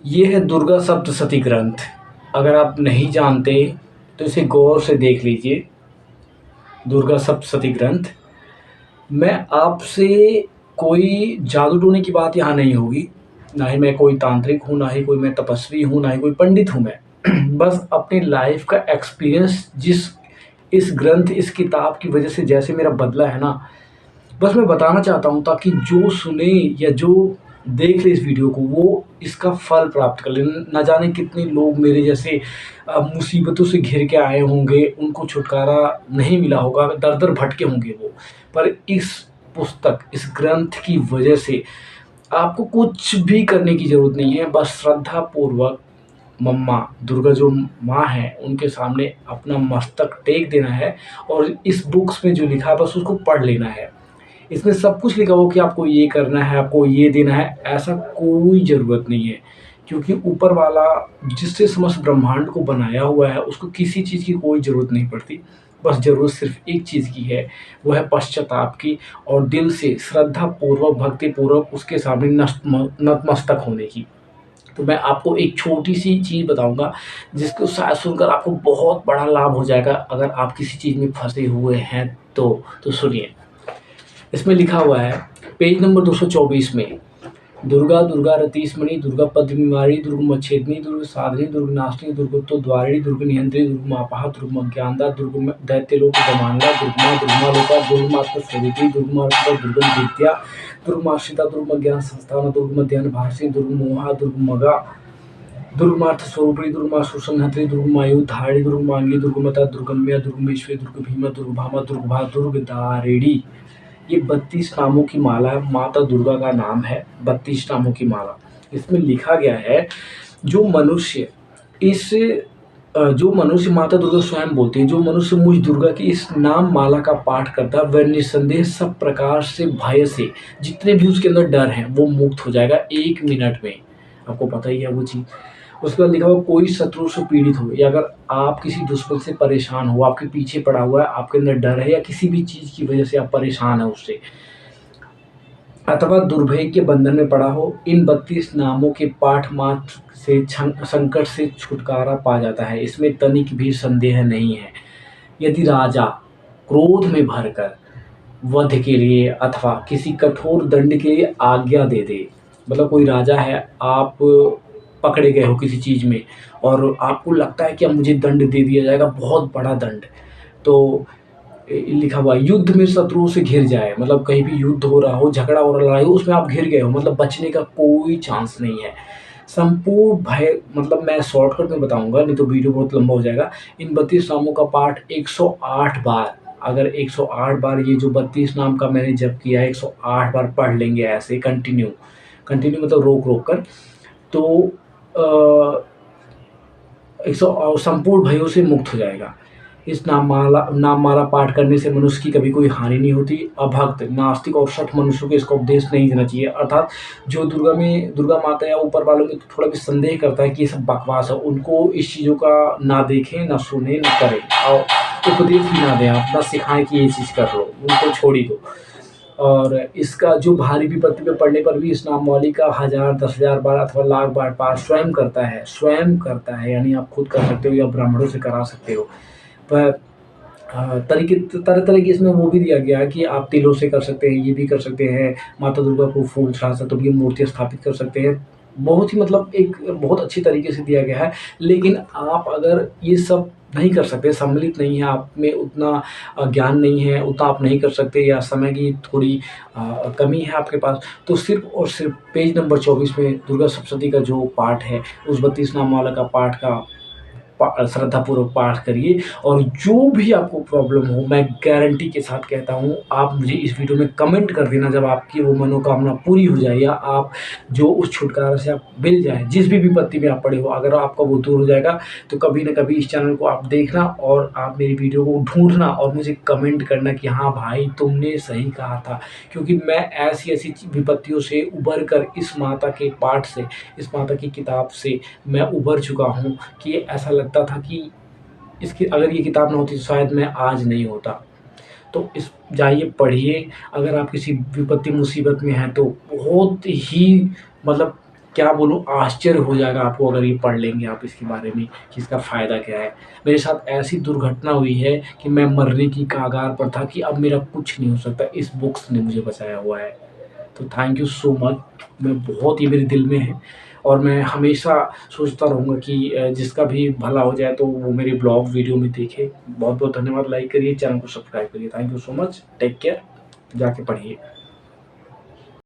ये है दुर्गा सप्तशती ग्रंथ। अगर आप नहीं जानते तो इसे गौर से देख लीजिए। दुर्गा सप्तशती ग्रंथ। मैं आपसे कोई जादू टोने की बात यहाँ नहीं होगी, ना ही मैं कोई तांत्रिक हूँ, ना ही कोई मैं तपस्वी हूँ, ना ही कोई पंडित हूँ मैं। बस अपनी लाइफ का एक्सपीरियंस जिस इस ग्रंथ, इस किताब की वजह से जैसे मेरा बदला है ना, बस मैं बताना चाहता हूँ ताकि जो सुने या जो देख ले इस वीडियो को वो इसका फल प्राप्त कर ले। ना जाने कितने लोग मेरे जैसे मुसीबतों से घिर के आए होंगे, उनको छुटकारा नहीं मिला होगा, दर-दर भटके होंगे वो। पर इस पुस्तक, इस ग्रंथ की वजह से आपको कुछ भी करने की ज़रूरत नहीं है, बस श्रद्धापूर्वक मम्मा, दुर्गा जो माँ हैं, उनके सामने अपना मस्तक टेक देना है और इस बुक्स में जो लिखा है बस उसको पढ़ लेना है। इसमें सब कुछ लिखा हो कि आपको ये करना है, आपको ये देना है, ऐसा कोई ज़रूरत नहीं है। क्योंकि ऊपर वाला जिससे समस्त ब्रह्मांड को बनाया हुआ है, उसको किसी चीज़ की कोई ज़रूरत नहीं पड़ती। बस ज़रूरत सिर्फ़ एक चीज़ की है, वो है पश्चाताप की और दिल से श्रद्धापूर्वक, भक्तिपूर्वक उसके सामने नतमस्तक होने की। तो मैं आपको एक छोटी-सी चीज़ बताऊँगा, जिसको शायद सुनकर आपको बहुत बड़ा लाभ हो जाएगा, अगर आप किसी चीज़ में फँसे हुए हैं तो। तो सुनिए। इसमें लिखा हुआ है पेज नंबर 224 में, दुर्गा दुर्गा रतीशमणि दुर्गा पद्मिमारी दुर्गमच्छेदिनी दुर्ग साधिनी दुर्गनाशिनी दुर्गोत्तरद्वारिणी दुर्गनिहंत्री दुर्गमापहा दुर्गमज्ञानदा दुर्गम दैत्यलोक गमांगा दुर्गमा दुर्गमालोका दुर्गमात्मस्वरूपी दुर्गमार्कदा दुर्गमविद्या दुर्गमाश्रिता दुर्गमज्ञान संस्थान दुर्गमध्यान भाषिणी दुर्गमोहा दुर्गमगा दुर्गमार्थ स्वरूपिणी दुर्गमाशुसंहत्री दुर्गमायुधारिणी दुर्गमांगी दुर्गमता दुर्गम्या दुर्गमेश्वरी दुर्गभीमा दुर्गभामा दुर्गभा दुर्गदारिणी। ये 32 नामों की माला है, माता दुर्गा का नाम है 32 नामों की माला। इसमें लिखा गया है जो मनुष्य इस जो मनुष्य माता दुर्गा स्वयं बोलती हैं, जो मनुष्य मुझ दुर्गा की इस नाम माला का पाठ करता है वह निस्संदेह सब प्रकार से भय से, जितने भी उसके अंदर डर हैं वो मुक्त हो जाएगा 1 मिनट में। आपको पता ही है वो चीज़। उसके बाद लिखा हुआ कोई शत्रु से पीड़ित हो या अगर आप किसी दुश्मन से परेशान हो, आपके पीछे पड़ा हुआ है, आपके अंदर डर है या किसी भी चीज़ की वजह से आप परेशान हैं उससे, अथवा दुर्भय के बंधन में पड़ा हो, इन 32 नामों के पाठ मात्र से संकट से छुटकारा पा जाता है। इसमें तनिक भी संदेह नहीं है। यदि राजा क्रोध में भरकर वध के लिए अथवा किसी कठोर दंड के लिए आज्ञा दे दे, मतलब कोई राजा है, आप पकड़े गए हो किसी चीज़ में और आपको लगता है कि अब मुझे दंड दे दिया जाएगा, बहुत बड़ा दंड। तो लिखा हुआ है युद्ध में शत्रुओं से घिर जाए, मतलब कहीं भी युद्ध हो रहा हो, झगड़ा हो रहा, लड़ाई हो, उसमें आप घिर गए हो, मतलब बचने का कोई चांस नहीं है। संपूर्ण भय, मतलब मैं शॉर्टकट में बताऊँगा, नहीं तो वीडियो बहुत लंबा हो जाएगा। इन 32 नामों का पाठ 108 बार, अगर 108 बार ये जो 32 नाम का मैंने जप किया है, 108 बार पढ़ लेंगे ऐसे कंटिन्यू, कंटिन्यू मतलब रोक-रोक कर, तो अ, 100 संपूर्ण भयों से मुक्त हो जाएगा। इस नाममाला पाठ करने से मनुष्य की कभी कोई हानि नहीं होती। अभक्त, नास्तिक और शठ मनुष्यों को इसका उपदेश नहीं देना चाहिए। अर्थात जो दुर्गा माता या ऊपर वालों में थोड़ा भी संदेह करता है कि ये सब बकवास है, उनको इस चीज़ों का ना देखें, ना सुनें, ना करें और उपदेश भी ना दें आप, ना सिखाएँ कि ये चीज़ कर लो, उनको छोड़ ही दो। और इसका जो भारी विपत्ति पे पड़ने पर भी इस नामावली का 1000, 10,000 बार अथवा लाख बार पाठ स्वयं करता है, यानी आप खुद कर सकते हो या ब्राह्मणों से करा सकते हो। पर तरीके तरह-तरह की इसमें वो भी दिया गया है कि आप तिलों से कर सकते हैं, ये भी कर सकते हैं, माता दुर्गा को फूल चढ़ा सकते हो, उनकी मूर्तियाँ स्थापित कर सकते हैं। बहुत ही मतलब एक बहुत अच्छी तरीके से दिया गया है। लेकिन आप अगर ये सब नहीं कर सकते, सम्मिलित नहीं है, आप में उतना ज्ञान नहीं है, उतना आप नहीं कर सकते या समय की थोड़ी कमी है आपके पास, तो सिर्फ़ और सिर्फ़ पेज नंबर 24 में दुर्गा सप्तशती का जो पाठ है, उस 32 नाम वाला का पाठ का श्रद्धापूर्वक पाठ करिए और जो भी आपको प्रॉब्लम हो, मैं गारंटी के साथ कहता हूँ, आप मुझे इस वीडियो में कमेंट कर देना जब आपकी वो मनोकामना पूरी हो जाए या आप जो उस छुटकारा से आप मिल जाए, जिस भी विपत्ति में आप पड़े हो, अगर आपका वो दूर हो जाएगा, तो कभी न कभी इस चैनल को आप देखना और आप मेरी वीडियो को ढूँढना और मुझे कमेंट करना कि हाँ भाई, तुमने सही कहा था। क्योंकि मैं ऐसी-ऐसी विपत्तियों से उभर कर इस माता के पाठ से, इस माता की किताब से मैं उभर चुका हूँ कि ऐसा लगता था कि इसकी अगर ये किताब ना होती तो शायद मैं आज नहीं होता। तो इस जाइए पढ़िए, अगर आप किसी विपत्ति मुसीबत में हैं तो बहुत ही मतलब क्या बोलूँ, आश्चर्य हो जाएगा आपको अगर ये पढ़ लेंगे आप इसके बारे में कि इसका फ़ायदा क्या है। मेरे साथ ऐसी दुर्घटना हुई है कि मैं मरने की कगार पर था कि अब मेरा कुछ नहीं हो सकता, इस बुक्स ने मुझे बचाया हुआ है। तो थैंक यू सो मच। मैं बहुत ही मेरे दिल में है और मैं हमेशा सोचता रहूँगा कि जिसका भी भला हो जाए तो वो मेरे ब्लॉग वीडियो में देखे। बहुत-बहुत धन्यवाद। लाइक करिए, चैनल को सब्सक्राइब करिए। Thank you so much. Take care. जाके पढ़िए।